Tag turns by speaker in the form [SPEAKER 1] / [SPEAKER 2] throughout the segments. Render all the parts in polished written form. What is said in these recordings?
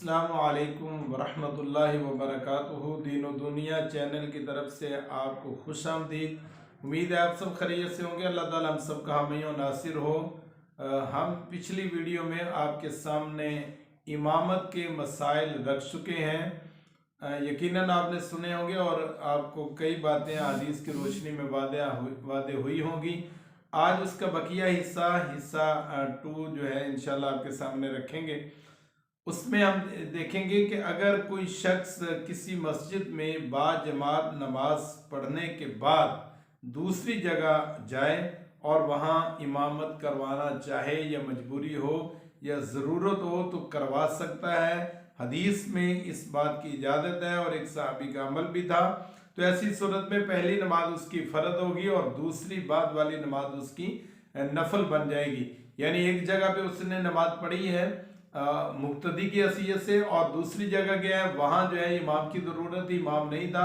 [SPEAKER 1] अस्सलामुअलैकुम वरहमतुल्लाहि वबरकातुहू। दीन व दुनिया चैनल की तरफ से आपको खुश आमदीद। उम्मीद है आप सब खैरियत से होंगे। अल्लाह ताला हम सब का हामी और नासिर हो। हम पिछली वीडियो में आपके सामने इमामत के मसाइल रख चुके हैं। यकीनन आपने सुने होंगे और आपको कई बातें हदीस की रोशनी में वादे हुई होंगी। आज उसका बकिया हिस्सा 2 जो है इंशाल्लाह आपके सामने रखेंगे। उसमें हम देखेंगे कि अगर कोई शख्स किसी मस्जिद में बाजमात नमाज पढ़ने के बाद दूसरी जगह जाए और वहाँ इमामत करवाना चाहे या मजबूरी हो या ज़रूरत हो तो करवा सकता है। हदीस में इस बात की इजाज़त है और एक सहाबी का अमल भी था। तो ऐसी सूरत में पहली नमाज उसकी फ़र्द होगी और दूसरी बाद वाली नमाज उसकी नफल बन जाएगी। यानी एक जगह पे उसने नमाज पढ़ी है मुक्तदी की हैसियत से और दूसरी जगह गया है, वहाँ जो है इमाम की ज़रूरत थी, इमाम नहीं था,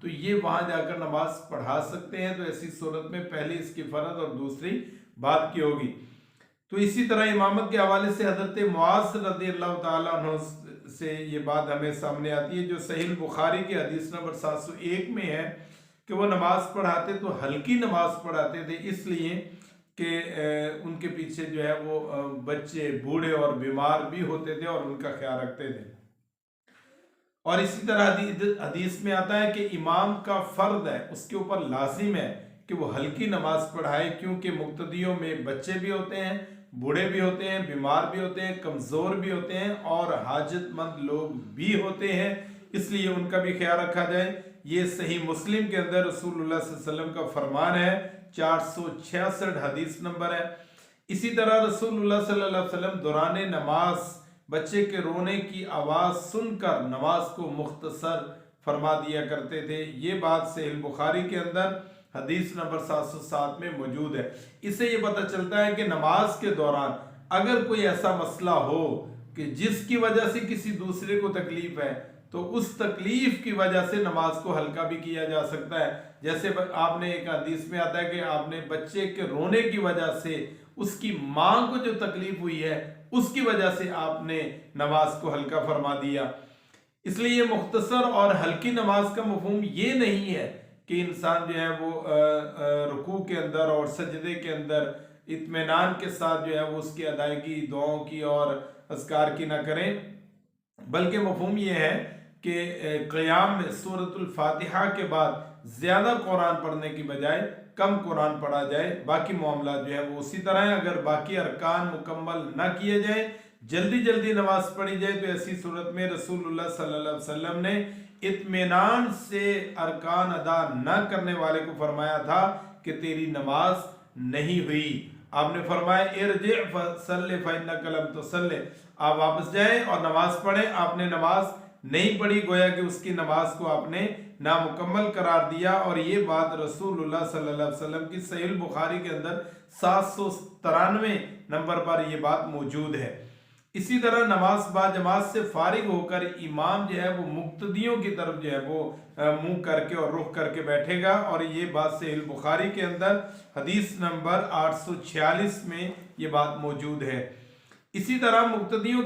[SPEAKER 1] तो ये वहाँ जाकर नमाज पढ़ा सकते हैं। तो ऐसी सूरत में पहले इसकी फ़र्ज और दूसरी बाद की होगी। तो इसी तरह इमामत के हवाले से हज़रत मुआज़ रज़ियल्लाहु ताला अन्हु से ये बात हमें सामने आती है, जो सहीह बुखारी की हदीस नंबर 701 में है कि वो नमाज पढ़ाते तो हल्की नमाज पढ़ाते थे, इसलिए कि उनके पीछे जो है वो बच्चे, बूढ़े और बीमार भी होते थे और उनका ख्याल रखते थे। और इसी तरह हदीस में आता है कि इमाम का फर्द है, उसके ऊपर लाजिम है कि वो हल्की नमाज पढ़ाए, क्योंकि मुक्तदियों में बच्चे भी होते हैं, बूढ़े भी होते हैं, बीमार भी होते हैं, कमज़ोर भी होते हैं और हाजतमंद लोग भी होते हैं, इसलिए उनका भी ख्याल रखा जाए। ये सही मुस्लिम के अंदर रसूलुल्लाह सल्लल्लाहु अलैहि वसल्लम का फरमान है, 466 हदीस नंबर है। इसी तरह रसूलुल्लाह सल्लल्लाहु अलैहि वसल्लम दौरान नमाज बच्चे के रोने की आवाज़ सुनकर नमाज को मुख्तसर फरमा दिया करते थे। ये बात सहीह बुखारी के अंदर हदीस नंबर 707 में मौजूद है। इससे ये पता चलता है कि नमाज के दौरान अगर कोई ऐसा मसला हो कि जिसकी वजह से किसी दूसरे को तकलीफ है, तो उस तकलीफ की वजह से नमाज को हल्का भी किया जा सकता है। जैसे आपने एक हदीस में आता है कि आपने बच्चे के रोने की वजह से उसकी मां को जो तकलीफ हुई है उसकी वजह से आपने नमाज को हल्का फरमा दिया। इसलिए ये मुख्तसर और हल्की नमाज का मफहूम ये नहीं है कि इंसान जो है वो रुकू के अंदर और सजदे के अंदर इत्मीनान के साथ जो है वो उसकी अदायगी दुआओं की और अज़कार की ना करें, बल्कि मफहूम ये है कि क़याम में सूरतुल फातिहा के बाद ज़्यादा कुरान पढ़ने की बजाय कम कुरान पढ़ा जाए। बाकी मामला जो है वो उसी तरह है। अगर बाकी अरकान मुकम्मल ना किए जाए, जल्दी जल्दी नमाज पढ़ी जाए, तो ऐसी सूरत में रसूलुल्लाह सल्लल्लाहु अलैहि वसल्लम ने इत्मीनान से अरकान अदा न करने वाले को फरमाया था कि तेरी नमाज नहीं हुई। आपने फरमाया इरजी फसल्ले फइन्नका लम तुसल्ली, आप वापस जाएं और नमाज पढ़ें। आपने नमाज नहीं पढ़ी, गोया कि उसकी नमाज को आपने नामुकम्मल करार दिया। और ये बात रसूलुल्लाह सल्लल्लाहु अलैहि वसल्लम की सहीह बुखारी के अंदर 793 नंबर पर यह बात मौजूद है। इसी तरह नमाज बाजमात से फारिग होकर इमाम जो है वो मुक्तदियों की तरफ जो है वो मुंह करके और रुख करके बैठेगा, और ये बात सहीह बुखारी के अंदर हदीस नंबर 846 में ये बात मौजूद है। इसी तरह मुक्तदियों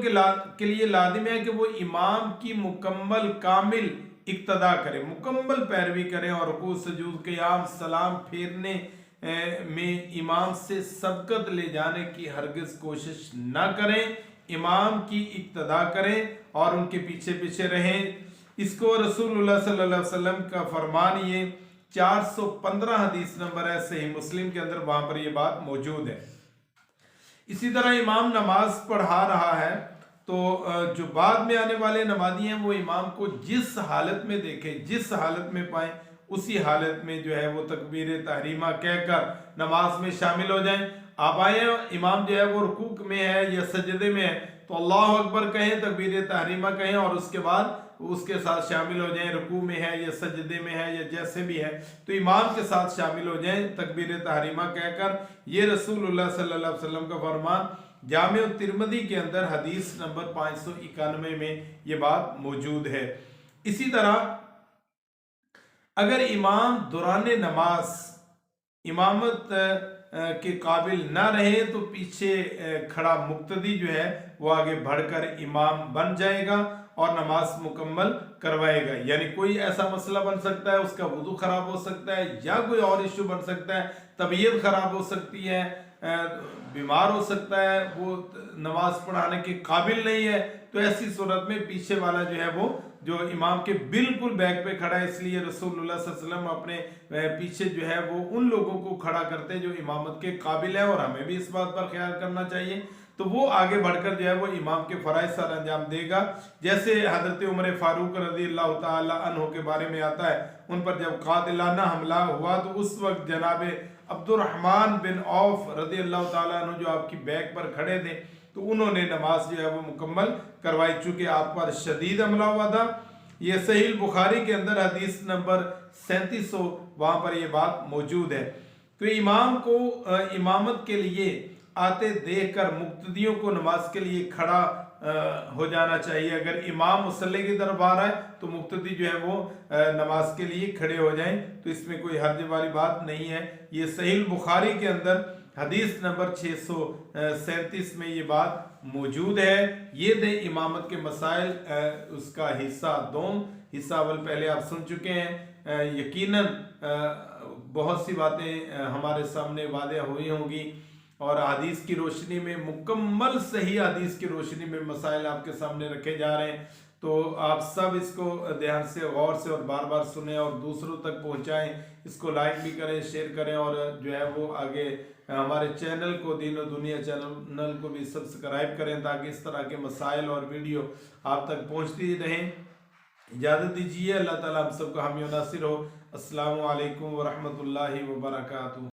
[SPEAKER 1] के लिए लाजिम है कि वो इमाम की मुकम्मल कामिल इक्तदा करें, मुकम्मल पैरवी करें और रुकू सुजूद क़याम सलाम फेरने में इमाम से सबकत ले जाने की हरगिज़ कोशिश ना करें, इमाम की इक्तदा करें और उनके पीछे पीछे रहें। इसको रसूलुल्लाह सल्लल्लाहु अलैहि वसल्लम का फरमान ये 415 हदीस नंबर है सही मुस्लिम के अंदर, वहां पर ये बात मौजूद है। इसी तरह इमाम नमाज पढ़ा रहा है तो जो बाद में आने वाले नमाजी हैं वो इमाम को जिस हालत में देखें, जिस हालत में पाएं, उसी हालत में जो है वो तकबीर तहरीमा कहकर नमाज में शामिल हो जाएं। आप आए इमाम जो है वो रुकूक में है या सजदे में है तो अल्लाह अकबर कहें, तकबीर तहरीमा कहें और उसके बाद उसके साथ शामिल हो जाएं। रुकू में है या सजदे में है या जैसे भी है तो इमाम के साथ शामिल हो जाएं तकबीर तहरीमा कहकर। ये रसूलुल्लाह सल्लल्लाहु अलैहि वसल्लम का फरमान जामे तिरमिज़ी के अंदर हदीस नंबर 591 में ये बात मौजूद है। इसी तरह अगर इमाम दौरान नमाज इमामत के काबिल ना रहे तो पीछे खड़ा मुक्तदी जो है वो आगे बढ़कर इमाम बन जाएगा और नमाज मुकम्मल करवाएगा। यानी कोई ऐसा मसला बन सकता है, उसका वुदू खराब हो सकता है, या कोई और इश्यू बन सकता है, तबीयत खराब हो सकती है, बीमार हो सकता है, वो नमाज पढ़ाने के काबिल नहीं है, तो ऐसी सूरत में पीछे वाला जो है वो जो इमाम के बिल्कुल बैक पे खड़ा है। इसलिए रसूलुल्लाह सल्लल्लाहु अलैहि वसल्लम अपने पीछे जो है वो उन लोगों को खड़ा करते हैं जो इमामत के काबिल है, और हमें भी इस बात पर ख्याल करना चाहिए। तो वो आगे बढ़कर जो है वो इमाम के फराइज सर अंजाम देगा। जैसे हजरत उमर फारूक रज़ी अल्लाह ताला अन्हु के बारे में आता है, उन पर जब कातिलाना हमला हुआ तो उस वक्त जनाब अब्दुर्रहमान बिन औफ रज़ी अल्लाह ताला अन्हु जो आपकी बैक पर खड़े थे, तो उन्होंने नमाज जो है वो मुकम्मल करवाई, चूंकि आप पर शदीद हमला हुआ था। ये सहीह बुखारी के अंदर हदीस नंबर 3700 वहां पर ये बात मौजूद है। तो इमाम को इमामत के लिए आते देखकर मुक्तदियों को नमाज के लिए खड़ा हो जाना चाहिए। अगर इमाम मुसल्ले की तरफ आ रहा है तो मुक्तदी जो है वो नमाज के लिए खड़े हो जाएं, तो इसमें कोई हर्ज वाली बात नहीं है। ये सहीह बुखारी के अंदर हदीस नंबर 637 में ये बात मौजूद है। ये थे इमामत के मसाइल, उसका हिस्सा दोम। हिस्सा अव्वल पहले आप सुन चुके हैं। यकीनन बहुत सी बातें हमारे सामने वादे हुई होंगी और हदीस की रोशनी में, मुकम्मल सही हदीस की रोशनी में मसाइल आपके सामने रखे जा रहे हैं। तो आप सब इसको ध्यान से, गौर से और बार बार सुने और दूसरों तक पहुंचाएं। इसको लाइक भी करें, शेयर करें, और जो है वो आगे हमारे चैनल को, दीन और दुनिया चैनल को भी सब्सक्राइब करें, ताकि इस तरह के मसाइल और वीडियो आप तक पहुंचती रहें। इजाज़त दीजिए। अल्लाह ताला हम सबको हामी नासिर हो। अस्सलामु अलैकुम व रहमतुल्लाहि व बरकातुहू।